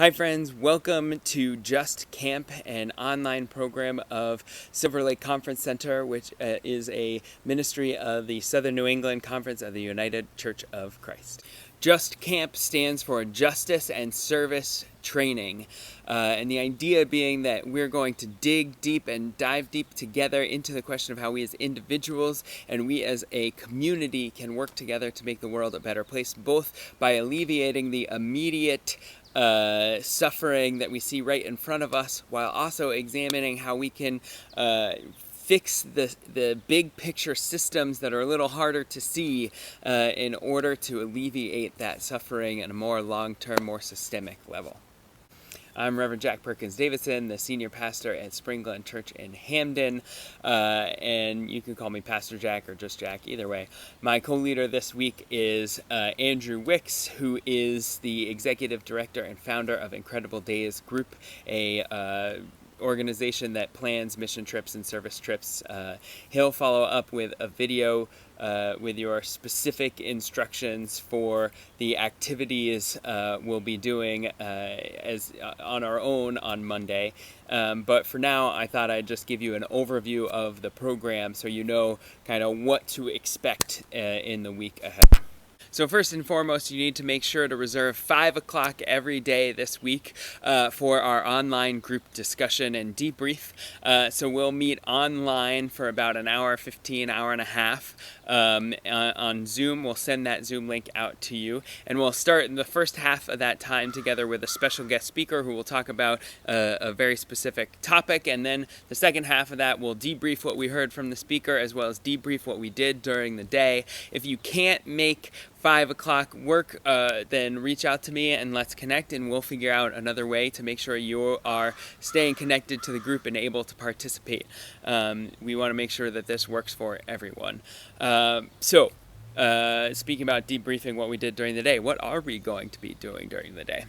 Hi friends, welcome to JuST Camp, an online program of Silver Lake Conference Center, which is a ministry of the Southern New England Conference of the United Church of Christ. JuST Camp stands for Justice and Service Training, and the idea being that we're going to dig deep and dive deep together into the question of how we as individuals and we as a community can work together to make the world a better place, both by alleviating the immediate suffering that we see right in front of us, while also examining how we can fix the big picture systems that are a little harder to see in order to alleviate that suffering at a more long-term, more systemic level. I'm Reverend Jack Perkins Davidson, the senior pastor at Spring Glen Church in Hamden, and you can call me Pastor Jack or just Jack, either way. My co-leader this week is Andrew Wicks, who is the executive director and founder of Incredible Days Group, a organization that plans mission trips and service trips. He'll follow up with a video with your specific instructions for the activities we'll be doing as on our own on Monday. But for now, I thought I'd just give you an overview of the program so you know kind of what to expect in the week ahead. So first and foremost, you need to make sure to reserve 5 o'clock every day this week for our online group discussion and debrief. So we'll meet online for about an hour, 15, hour and a half on Zoom. We'll send that Zoom link out to you. And we'll start in the first half of that time together with a special guest speaker who will talk about a very specific topic. And then the second half of that, we'll debrief what we heard from the speaker as well as debrief what we did during the day. If you can't make 5 o'clock work, then reach out to me and let's connect, and we'll figure out another way to make sure you are staying connected to the group and able to participate. We want to make sure that this works for everyone. Speaking about debriefing what we did during the day, what are we going to be doing during the day?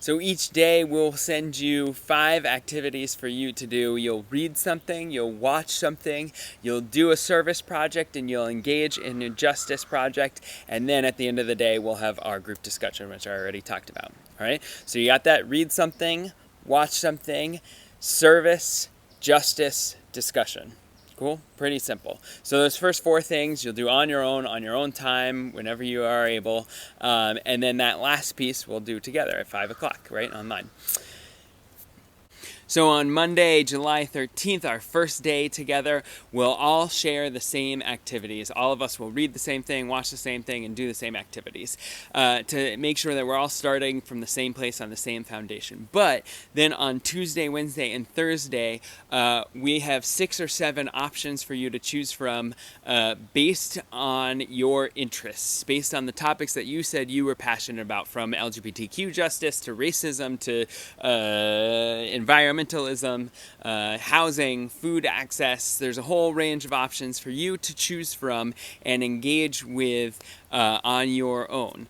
So each day we'll send you 5 activities for you to do. You'll read something, you'll watch something, you'll do a service project, and you'll engage in a justice project. And then at the end of the day, we'll have our group discussion, which I already talked about. All right, so you got that: read something, watch something, service, justice, discussion. Cool? Pretty simple. So those first 4 things you'll do on your own time, whenever you are able. And then that last piece we'll do together at 5 o'clock, right, online. So on Monday, July 13th, our first day together, we'll all share the same activities. All of us will read the same thing, watch the same thing, and do the same activities to make sure that we're all starting from the same place on the same foundation. But then on Tuesday, Wednesday, and Thursday, we have 6 or 7 options for you to choose from based on your interests, based on the topics that you said you were passionate about, from LGBTQ justice to racism to environmentalism, housing, food access. There's a whole range of options for you to choose from and engage with on your own.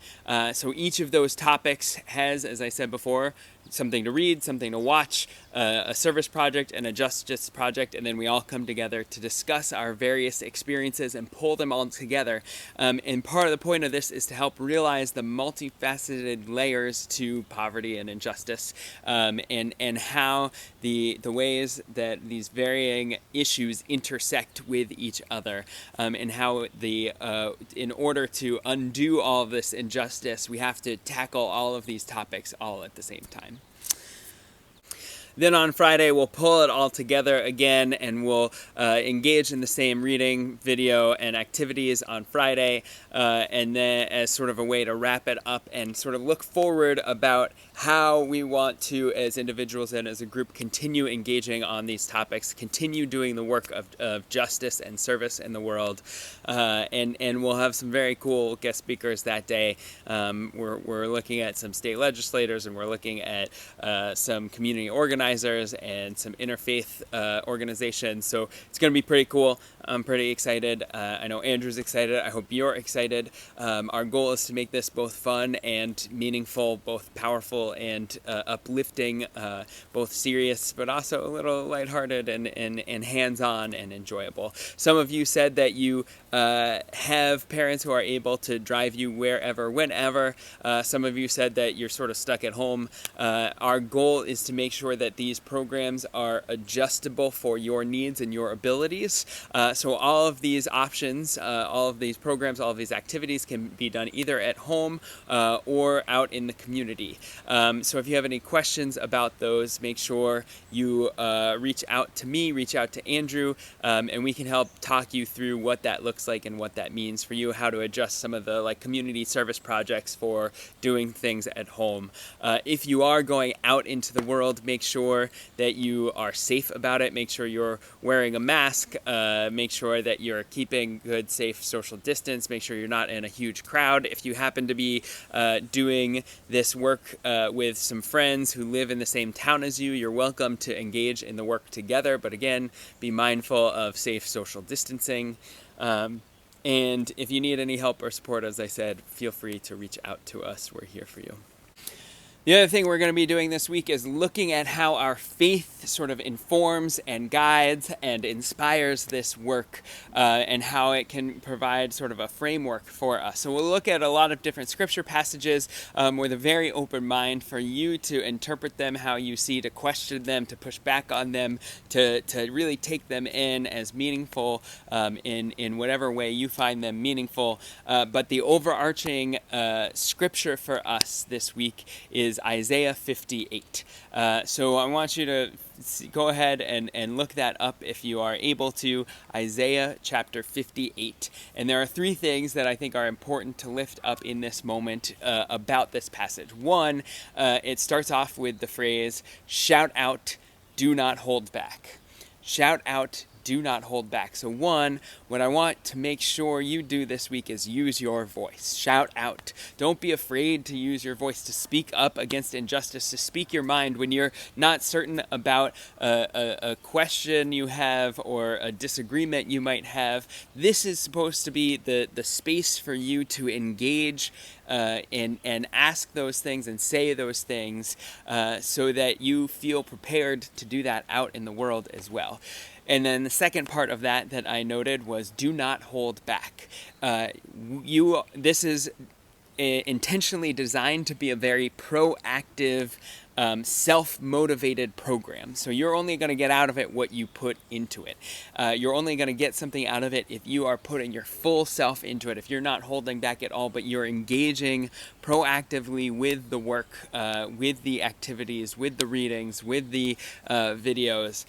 So each of those topics has, as I said before, something to read, something to watch, a service project, and a justice project, and then we all come together to discuss our various experiences and pull them all together. And part of the point of this is to help realize the multifaceted layers to poverty and injustice, and how the ways that these varying issues intersect with each other, and how in order to undo all of this injustice, we have to tackle all of these topics all at the same time. Then on Friday, we'll pull it all together again, and we'll engage in the same reading, video, and activities on Friday, and then as sort of a way to wrap it up and sort of look forward about how we want to, as individuals and as a group, continue engaging on these topics, continue doing the work of justice and service in the world, and we'll have some very cool guest speakers that day. We're looking at some state legislators, and we're looking at some community organizers organizers and some interfaith organizations. So it's going to be pretty cool. I'm pretty excited. I know Andrew's excited. I hope you're excited. Our goal is to make this both fun and meaningful, both powerful and uplifting, both serious, but also a little lighthearted and hands-on and enjoyable. Some of you said that you have parents who are able to drive you wherever, whenever. Some of you said that you're sort of stuck at home. Our goal is to make sure that these programs are adjustable for your needs and your abilities. So all of these options, all of these programs, all of these activities can be done either at home or out in the community. So if you have any questions about those, make sure you reach out to me, reach out to Andrew, and we can help talk you through what that looks like and what that means for you, how to adjust some of the community service projects for doing things at home. If you are going out into the world, make sure that you are safe about it. Make sure you're wearing a mask. Make sure that you're keeping good, safe social distance. Make sure you're not in a huge crowd. If you happen to be doing this work with some friends who live in the same town as you, you're welcome to engage in the work together. But again, be mindful of safe social distancing. And if you need any help or support, as I said, feel free to reach out to us. We're here for you. The other thing we're going to be doing this week is looking at how our faith sort of informs and guides and inspires this work, and how it can provide sort of a framework for us. So we'll look at a lot of different scripture passages with a very open mind for you to interpret them how you see, to question them, to push back on them, to really take them in as meaningful in whatever way you find them meaningful. But the overarching scripture for us this week is Isaiah 58. So I want you to go ahead and look that up if you are able to. Isaiah chapter 58. And there are three things that I think are important to lift up in this moment about this passage. One, it starts off with the phrase, shout out, do not hold back. Shout out, do not hold back. So one, what I want to make sure you do this week is use your voice. Shout out. Don't be afraid to use your voice, to speak up against injustice, to speak your mind when you're not certain about a question you have or a disagreement you might have. This is supposed to be the space for you to engage and ask those things and say those things so that you feel prepared to do that out in the world as well. And then the second part of that I noted was do not hold back. This is intentionally designed to be a very proactive, self-motivated program. So you're only going to get out of it what you put into it. You're only going to get something out of it if you are putting your full self into it, if you're not holding back at all, but you're engaging proactively with the work, with the activities, with the readings, with the videos.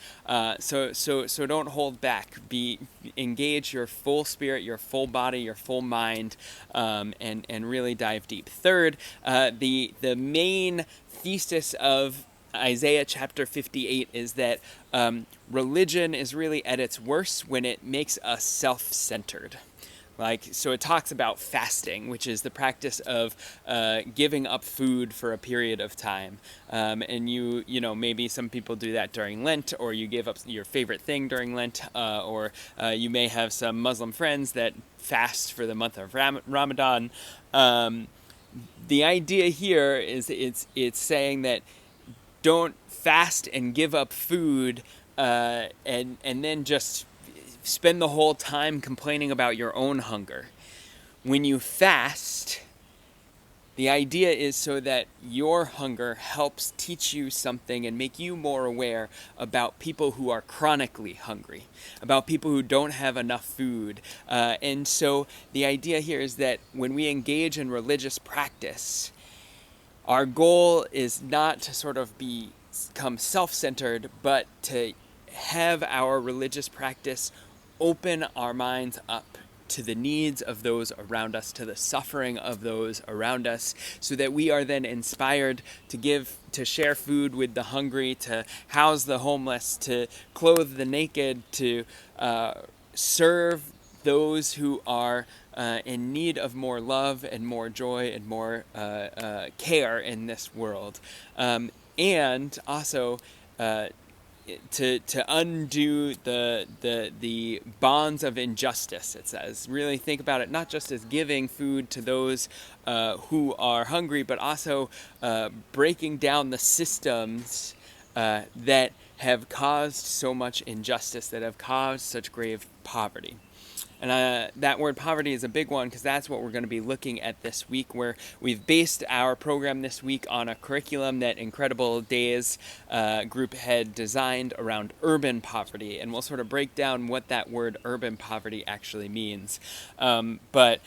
So don't hold back. Engage your full spirit, your full body, your full mind, and really dive deep. Third, the main thesis of Isaiah chapter 58 is that religion is really at its worst when it makes us self-centered. So it talks about fasting, which is the practice of giving up food for a period of time. And you know, maybe some people do that during Lent, or you give up your favorite thing during Lent, or you may have some Muslim friends that fast for the month of Ramadan. The idea here is it's saying that don't fast and give up food and then just spend the whole time complaining about your own hunger. When you fast, the idea is so that your hunger helps teach you something and make you more aware about people who are chronically hungry, about people who don't have enough food. And so the idea here is that when we engage in religious practice, our goal is not to sort of become self-centered, but to have our religious practice open our minds up to the needs of those around us, to the suffering of those around us, so that we are then inspired to share food with the hungry, to house the homeless, to clothe the naked, to serve those who are in need of more love and more joy and more care in this world. And also to undo the bonds of injustice. It says really think about it not just as giving food to those who are hungry, but also breaking down the systems that have caused so much injustice, that have caused such grave poverty. And that word poverty is a big one because that's what we're going to be looking at this week, where we've based our program this week on a curriculum that Incredible Days group had designed around urban poverty. And we'll sort of break down what that word urban poverty actually means. But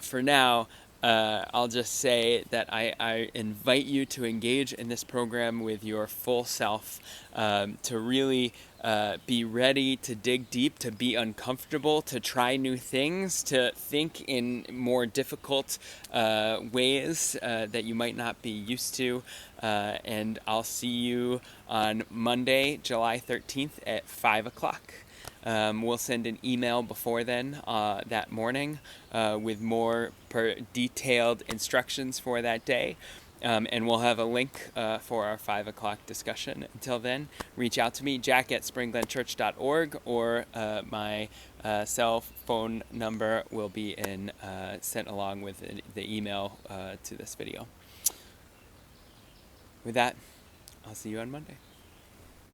for now, I'll just say that I invite you to engage in this program with your full self, to really be ready to dig deep, to be uncomfortable, to try new things, to think in more difficult ways that you might not be used to. And I'll see you on Monday, July 13th at 5 o'clock. We'll send an email before then, that morning, with more detailed instructions for that day. And we'll have a link for our 5 o'clock discussion. Until then, reach out to me, jack@springglenchurch.org, or my cell phone number will be sent along with the email to this video. With that, I'll see you on Monday.